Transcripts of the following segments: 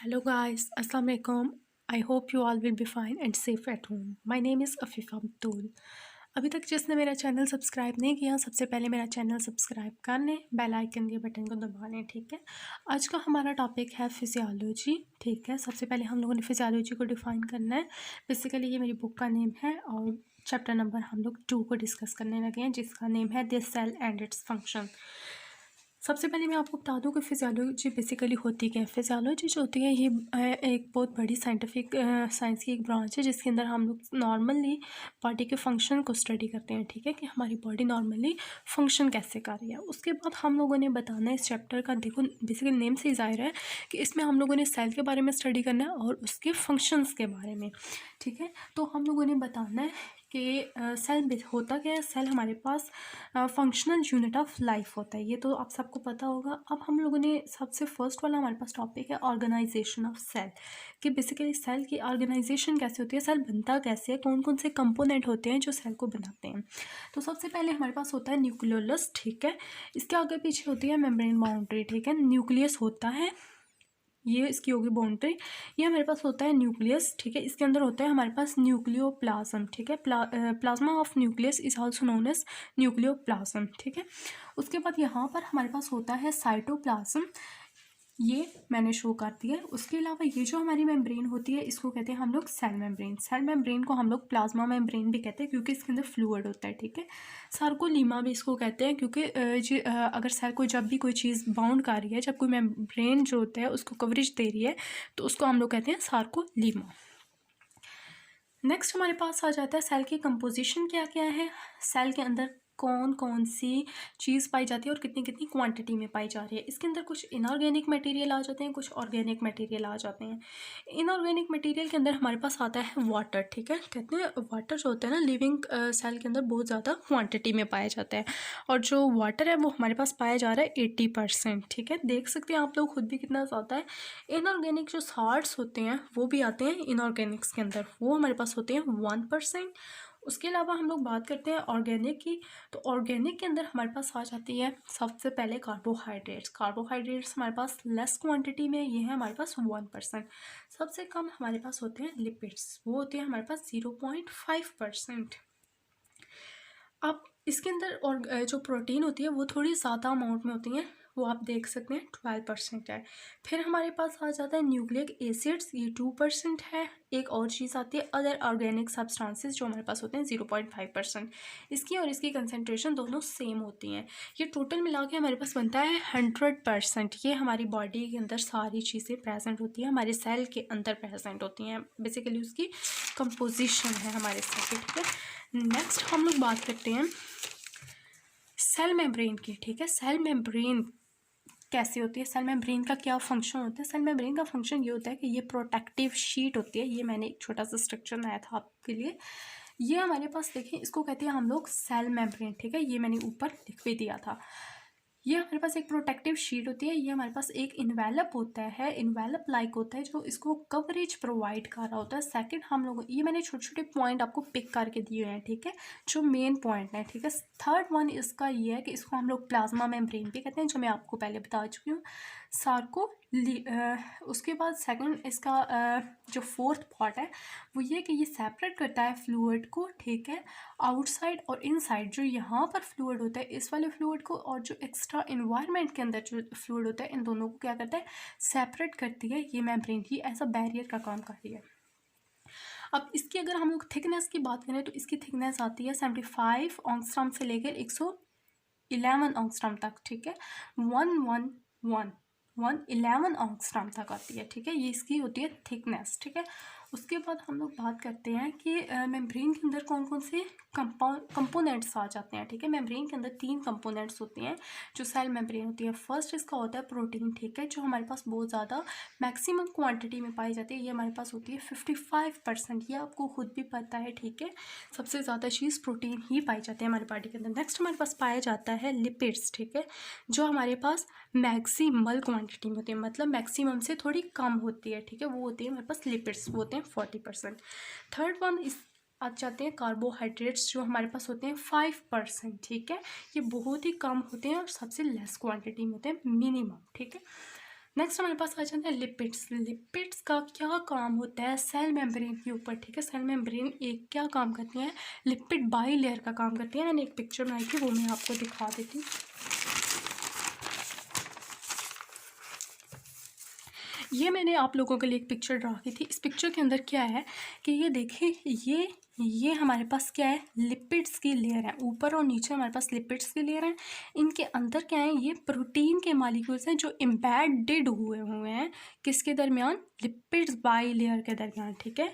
Hello guys, Assalamu alaikum. I hope you all will be fine and safe at home. My name is Afifa Abdul. अभी तक जिसने मेरा channel subscribe नहीं किया सबसे पहले मेरा चैनल सब्सक्राइब कर लें, बेल आइकन के बटन को दबा लें। ठीक है, आज का हमारा टॉपिक है फिजियोलॉजी। ठीक है, सबसे पहले हम लोगों ने फिजियोलॉजी को डिफ़ाइन करना है। बेसिकली ये मेरी बुक का नेम है और चैप्टर नंबर हम लोग 2 को डिस्कस करने लगे हैं, जिसका नेम है the cell and its function. सबसे पहले मैं आपको बता दूं कि फिजियोलॉजी बेसिकली होती क्या है। फिजियोलॉजी जो होती है ये एक बहुत बड़ी साइंटिफिक साइंस की एक ब्रांच है, जिसके अंदर हम लोग नॉर्मली बॉडी के फंक्शन को स्टडी करते हैं। ठीक है, कि हमारी बॉडी नॉर्मली फंक्शन कैसे कर रही है। उसके बाद हम लोगों ने बताना है इस चैप्टर का, देखो बेसिकली नेम से ही जाहिर है कि इसमें हम लोगों ने सेल के बारे में स्टडी करना है और उसके फंक्शंस के बारे में। ठीक है, तो हम लोगों ने बताना है कि सेल होता क्या है। सेल हमारे पास फंक्शनल यूनिट ऑफ लाइफ होता है, ये तो आप सबको पता होगा। अब हम लोगों ने सबसे फर्स्ट वाला हमारे पास टॉपिक है ऑर्गेनाइजेशन ऑफ सेल, कि बेसिकली सेल की ऑर्गेनाइजेशन कैसे होती है, सेल बनता कैसे है, कौन कौन से कंपोनेंट होते हैं जो सेल को बनाते हैं। तो सबसे पहले हमारे पास होता है न्यूक्लियोलस। ठीक है, इसके आगे पीछे होती है मेम्ब्रेन बाउंड्री। ठीक है, न्यूक्लियस होता है, ये इसकी होगी बाउंड्री। ये हमारे पास होता है न्यूक्लियस। ठीक है, इसके अंदर होता है हमारे पास न्यूक्लियोप्लाज्म। ठीक है, plasma of nucleus is also known as nucleoplasm. ठीक है, उसके बाद यहाँ पर हमारे पास होता है साइटोप्लाज्म, ये मैंने शो कर दिया है। उसके अलावा ये जो हमारी मेम्ब्रेन होती है इसको कहते हैं हम लोग सेल मेम्ब्रेन। सेल मेम्ब्रेन को हम लोग प्लाज्मा मेम्ब्रेन भी कहते हैं क्योंकि इसके अंदर फ्लूइड होता है। ठीक है, सार्कोलीमा भी इसको कहते हैं क्योंकि अगर सेल को जब भी कोई चीज़ बाउंड कर रही है, जब कोई मेम्ब्रेन जो होता है उसको कवरेज दे रही है, तो उसको हम लोग कहते हैं सार्कोलीमा। नेक्स्ट हमारे पास आ जाता है सेल की कंपोजिशन क्या क्या है, सेल के अंदर कौन कौन सी चीज़ पाई जाती है और कितनी कितनी क्वांटिटी में पाई जा रही है। इसके अंदर कुछ इनऑर्गेनिक मटेरियल आ जाते हैं, कुछ ऑर्गेनिक मटेरियल आ जाते हैं। इनऑर्गेनिक मटेरियल के अंदर हमारे पास आता है वाटर। ठीक है, कहते हैं वाटर जो होता है ना लिविंग सेल के अंदर बहुत ज़्यादा क्वांटिटी में पाया जाता है, और जो वाटर है वो हमारे पास पाया जा रहा है 80%। ठीक है, देख सकते हैं आप लोग खुद भी कितना ज़्यादा है। इनऑर्गेनिक जो साल्ट्स होते हैं वो भी आते हैं इनऑर्गेनिक्स के अंदर, वो हमारे पास होते हैं 1%। उसके अलावा हम लोग बात करते हैं ऑर्गेनिक की, तो ऑर्गेनिक के अंदर हमारे पास आ जाती है सबसे पहले कार्बोहाइड्रेट्स। कार्बोहाइड्रेट्स हमारे पास लेस क्वांटिटी में, ये है हमारे पास 1%। सबसे कम हमारे पास होते हैं लिपिड्स, वो होते हैं हमारे पास 0.5%। अब इसके अंदर और जो प्रोटीन होती है वो थोड़ी ज़्यादा अमाउंट में होती हैं, वो आप देख सकते हैं 12% है। फिर हमारे पास आ जाता है न्यूक्लिक एसिड्स, ये 2% है। एक और चीज़ आती है अदर ऑर्गेनिक सब्सटेंसेस, जो हमारे पास होते हैं 0.5%। इसकी और इसकी कंसनट्रेशन दोनों सेम होती हैं। ये टोटल मिला के हमारे पास बनता है 100%। ये हमारी बॉडी के अंदर सारी चीज़ें प्रेजेंट होती हैं, हमारे सेल के अंदर प्रेजेंट होती हैं। बेसिकली उसकी कंपोजिशन है हमारे सेल की। ठीक है, नेक्स्ट हम लोग बात करते हैं सेल मेम्ब्रेन की। ठीक है, सेल मेम्ब्रेन कैसे होती है, सेल मेम्ब्रेन का क्या फंक्शन होता है। सेल मेम्ब्रेन का फंक्शन ये होता है कि ये प्रोटेक्टिव शीट होती है। ये मैंने एक छोटा सा स्ट्रक्चर बनाया था आपके लिए, ये हमारे पास देखिए, इसको कहते हैं हम लोग सेल मेम्ब्रेन। ठीक है, ये मैंने ऊपर लिख भी दिया था। ये हमारे पास एक प्रोटेक्टिव शीट होती है, ये हमारे पास एक इन्वेलप होता है, इन्वेलप लाइक होता है जो इसको कवरेज प्रोवाइड कर रहा होता है। सेकंड हम लोग, ये मैंने छोटे छोटे पॉइंट आपको पिक करके दिए हैं। ठीक है, जो मेन पॉइंट है। ठीक है, थर्ड वन इसका ये है कि इसको हम लोग प्लाज्मा मेम्ब्रेन भी कहते हैं, जो मैं आपको पहले बता चुकी हूँ। सार्को उसके बाद सेकंड इसका जो फोर्थ पार्ट है वो ये कि ये सेपरेट करता है फ्लूइड को। ठीक है, आउटसाइड और इनसाइड, जो यहाँ पर फ्लूइड होता है इस वाले फ्लूइड को, और जो एक्स्ट्रा इन्वायरमेंट के अंदर जो फ्लूइड होता है, इन दोनों को क्या करता है, सेपरेट करती है ये मेम्ब्रेन ही, एज अ बैरियर का काम कर रही है। अब इसकी अगर हम लोग थिकनेस की बात करें तो इसकी थिकनेस आती है 75 ऑंगस्ट्रॉम से लेकर 111 ऑंगस्ट्रॉम तक। ठीक है, 111 ऑंगस्ट्रॉम तक आती है। ठीक है, ये इसकी होती है थिकनेस। ठीक है, उसके बाद हम लोग बात करते हैं कि मेम्ब्रेन के अंदर कौन कौन से कंपोनेंट्स आ जाते हैं। ठीक है, मेम्ब्रेन के अंदर 3 कंपोनेंट्स होते हैं जो सेल मेम्ब्रेन होती है। फर्स्ट इसका होता है प्रोटीन। ठीक है, जो हमारे पास बहुत ज़्यादा मैक्सिमम क्वांटिटी में पाई जाती है, ये हमारे पास होती है 55%। ये आपको खुद भी पता है। ठीक है, सबसे ज़्यादा चीज़ प्रोटीन ही पाई जाती है हमारी बॉडी के अंदर। नेक्स्ट हमारे पास पाया जाता है लिपिड्स। ठीक है, जो हमारे पास मैक्सिमल क्वांटिटी में होती है, मतलब मैक्सिमम से थोड़ी कम होती है। ठीक है, वो होती है हमारे पास लिपिड्स, वो होते हैं 40%। थर्ड वन इस आ जाते हैं कार्बोहाइड्रेट्स, जो हमारे पास होते हैं 5%। ठीक है, ये बहुत ही कम होते हैं और सबसे लेस क्वांटिटी में होते हैं, मिनिमम। ठीक है, नेक्स्ट हमारे पास आ जाता है लिपिड्स। लिपिड्स का क्या काम होता है सेल मेम्ब्रेन के ऊपर, ठीक है। सेल मेम्ब्रेन एक क्या काम करती है, लिपिड बाई लेयर का काम करती है। मैंने एक पिक्चर बनाई थी, वो मैं आपको दिखा देती हूँ। ये मैंने आप लोगों के लिए एक पिक्चर ड्रा की थी। इस पिक्चर के अंदर क्या है कि ये देखिए, ये हमारे पास क्या है, लिपिड्स की लेयर है। ऊपर और नीचे हमारे पास लिपिड्स की लेयर है। इनके अंदर क्या है, ये प्रोटीन के मॉलिक्यूल्स हैं जो एम्बेडेड हुए हुए हैं किसके दरमियान, लिपिड्स बाई लेयर के दरमियान, ठीक है।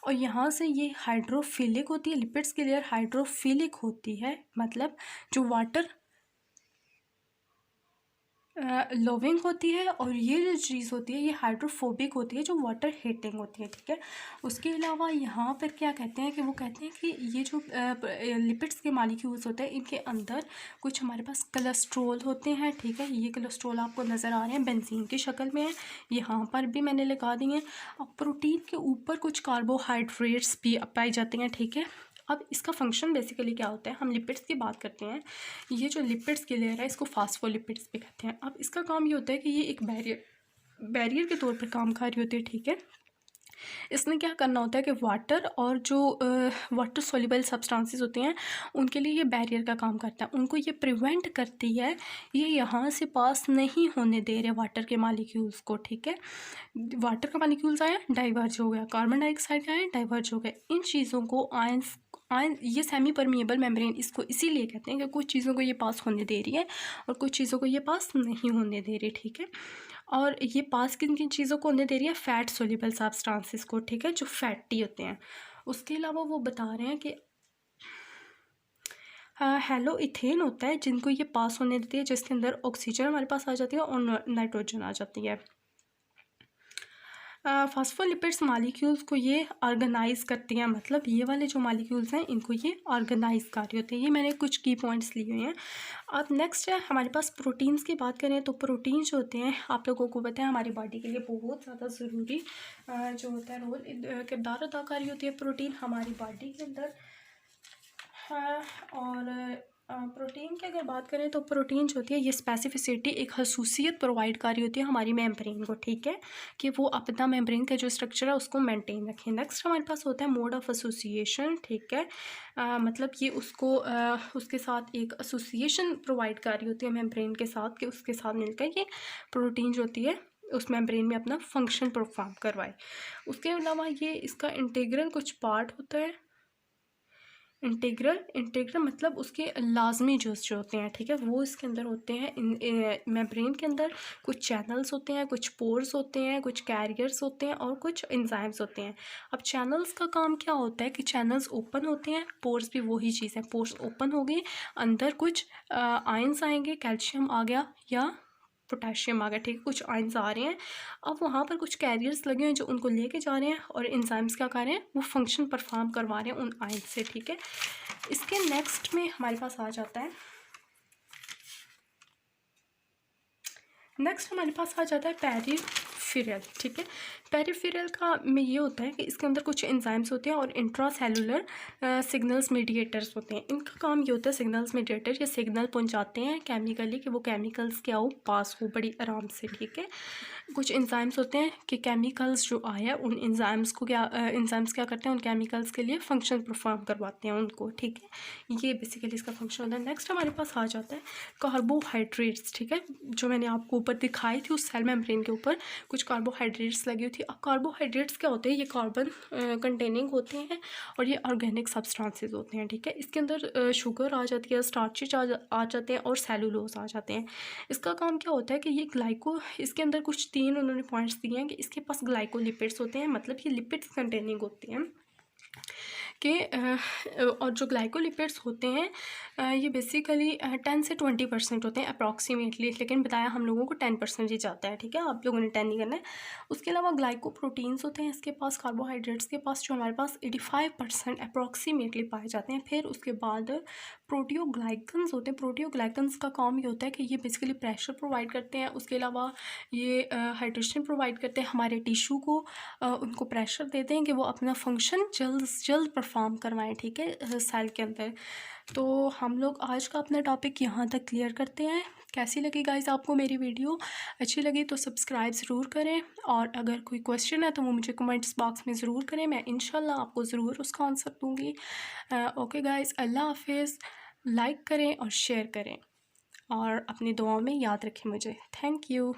और यहाँ से ये हाइड्रोफिलिक होती है, लिपिड्स की लेयर हाइड्रोफिलिक होती है, मतलब जो वाटर लविंग होती है। और ये जो चीज़ होती है ये हाइड्रोफोबिक होती है, जो वाटर हीटिंग होती है, ठीक है। उसके अलावा यहाँ पर क्या कहते हैं कि वो कहते हैं कि ये जो लिपिड्स के मॉलिक्यूल्स होते हैं इनके अंदर कुछ हमारे पास कोलेस्ट्रॉल होते हैं, ठीक है। ये कोलेस्ट्रॉल आपको नज़र आ रहे हैं, बेंजीन की शक्ल में है, यहाँ पर भी मैंने लगा दी हैं। अब प्रोटीन के ऊपर कुछ कार्बोहाइड्रेट्स भी पाए जाते हैं, ठीक है। अब इसका फंक्शन बेसिकली क्या होता है, हम लिपिड्स की बात करते हैं। ये जो लिपिड्स की लेयर है इसको फास्फोलिपिड्स भी कहते हैं। अब इसका काम ये होता है कि ये एक बैरियर के तौर पर काम कर रही होती है, ठीक है। इसमें क्या करना होता है कि वाटर और जो वाटर सोल्यूबल सब्सटेंसेस होते हैं उनके लिए ये बैरियर का काम करता है, उनको ये प्रिवेंट करती है, ये यहाँ से पास नहीं होने दे रहे वाटर के मॉलिक्यूल्स को, ठीक है। वाटर का मॉलिक्यूल्स आया, डाइवर्ज हो गया, कार्बन डाइऑक्साइड आया, डाइवर्ज हो गया। इन चीज़ों को आयंस ये सेमी परमिएबल मेम्ब्रेन इसको इसीलिए कहते हैं कि कुछ चीज़ों को ये पास होने दे रही है और कुछ चीज़ों को ये पास नहीं होने दे रही, ठीक है। और ये पास किन किन चीज़ों को होने दे रही है, फैट सोल्यूबल सब्सटेंसेस को, ठीक है, जो फैटी होते हैं। उसके अलावा वो बता रहे हैं कि हेलो इथेन होता है जिनको ये पास होने देती है, जिसके अंदर ऑक्सीजन हमारे पास आ जाती है और नाइट्रोजन आ जाती है। फास्फोलिपिड्स मॉलिक्यूल्स को ये ऑर्गेनाइज करती हैं, मतलब ये वाले जो मॉलिक्यूल्स हैं इनको ये ऑर्गेनाइज कर रही होती है। ये मैंने कुछ की पॉइंट्स लिए हुए हैं। अब नेक्स्ट है हमारे पास प्रोटीन्स की बात करें तो प्रोटीन जो होते हैं आप लोगों को पता है हमारी बॉडी के लिए बहुत ज़्यादा ज़रूरी जो होता है रोल किरदार अदा कर रही होती है प्रोटीन हमारी बॉडी के अंदर। और प्रोटीन की अगर बात करें तो प्रोटीन जो होती है ये स्पेसिफिसिटी एक खसूसियत प्रोवाइड कर रही होती है हमारी मेम्ब्रेन को, ठीक है, कि वो अपना मेम्ब्रेन का जो स्ट्रक्चर है उसको मेंटेन रखें। नेक्स्ट हमारे पास होता है मोड ऑफ एसोसिएशन, ठीक है। मतलब ये उसको उसके साथ एक एसोसिएशन प्रोवाइड कर रही होती है मेम्ब्रेन के साथ, कि उसके साथ मिलकर ये प्रोटीन जो होती है उस मेम्ब्रेन में अपना फंक्शन परफॉर्म करवाए। उसके अलावा ये इसका इंटीग्रल कुछ पार्ट होता है। इंटीग्रल मतलब उसके लाजमी जूस जो होते हैं, ठीक है, वो इसके अंदर होते हैं। मेम्ब्रेन के अंदर कुछ चैनल्स होते हैं, कुछ पोर्स होते हैं, कुछ कैरियर्स होते हैं और कुछ एंजाइम्स होते हैं। अब चैनल्स का काम क्या होता है कि चैनल्स ओपन होते हैं, पोर्स भी वही चीज़ है, पोर्स ओपन हो गए, अंदर कुछ आयंस आएंगे, कैल्शियम आ गया या पोटेशियम आ गया, ठीक है, कुछ आयंस आ रहे हैं। अब वहाँ पर कुछ कैरियर्स लगे हैं जो उनको लेके जा रहे हैं और एंजाइम्स क्या कर रहे हैं, वो फंक्शन परफॉर्म करवा रहे हैं उन आयंस से, ठीक है। इसके नेक्स्ट में हमारे पास आ जाता है, नेक्स्ट हमारे पास आ जाता है पेरिफेरल, ठीक है। पेरिफेरल का में ये होता है कि इसके अंदर कुछ एंजाइम्स होते हैं और इंट्रा सेलुलर सिग्नल्स मीडिएटर्स होते हैं। इनका काम ये होता है, सिग्नल्स मीडिएटर ये सिग्नल पहुंचाते हैं केमिकली कि वो केमिकल्स क्या हो, पास हो बड़ी आराम से, ठीक है। कुछ एंजाइम्स होते हैं कि केमिकल्स जो आया उन एंजाइम्स को एंजाइम्स क्या करते हैं, उन केमिकल्स के लिए फंक्शन परफॉर्म करवाते हैं उनको, ठीक है। ये बेसिकली इसका फंक्शन होता है। नेक्स्ट हमारे पास आ जाता है कार्बोहाइड्रेट्स, ठीक है, जो मैंने आपको ऊपर दिखाई थी उस सेल मेम्ब्रेन के ऊपर कुछ कार्बोहाइड्रेट्स लगी हुई थी। अब कार्बोहाइड्रेट्स क्या होते हैं, ये कार्बन कंटेनिंग होते हैं और ये ऑर्गेनिक सब्सटेंसेस होते हैं, ठीक है। इसके अंदर शुगर आ जाती है, स्टार्चेज आ जाते हैं और सेलुलोज आ जाते हैं। इसका काम क्या होता है कि ये इसके अंदर कुछ तीन उन्होंने पॉइंट्स दिए हैं कि इसके पास ग्लाइकोलिपिड्स होते हैं, मतलब ये लिपिड्स कंटेनिंग होते हैं कि और जो ग्लाइकोलिपिड्स होते हैं ये बेसिकली 10 से 20% होते हैं अप्रॉक्सीमेटली, लेकिन बताया हम लोगों को 10% ही जाता है, ठीक है, आप लोगों ने 10 नहीं करना है। उसके अलावा ग्लाइकोप्रोटीन्स होते हैं इसके पास, कार्बोहाइड्रेट्स के पास जो हमारे पास 85% अप्रॉक्सीमेटली पाए जाते हैं। फिर उसके बाद प्रोटियोग्लाइकन्स होते हैं। प्रोटियोग्लाइकन्स का काम ये होता है कि ये बेसिकली प्रेशर प्रोवाइड करते हैं। उसके अलावा ये हाइड्रेशन प्रोवाइड करते हैं हमारे टिश्यू को, उनको प्रेशर देते हैं कि वो अपना फंक्शन जल्द परफॉर्म करवाएं, ठीक है, सेल के अंदर। तो हम लोग आज का अपना टॉपिक यहाँ तक क्लियर करते हैं। कैसी लगी गाइस आपको मेरी वीडियो? अच्छी लगी तो सब्सक्राइब ज़रूर करें, और अगर कोई क्वेश्चन है तो वो मुझे कमेंट्स बॉक्स में ज़रूर करें, मैं इंशाल्लाह आपको ज़रूर उसका आंसर दूँगी। ओके गाइस, अल्लाह हाफ़िज़। लाइक करें और शेयर करें, और अपनी दुआओं में याद रखें मुझे। Thank you.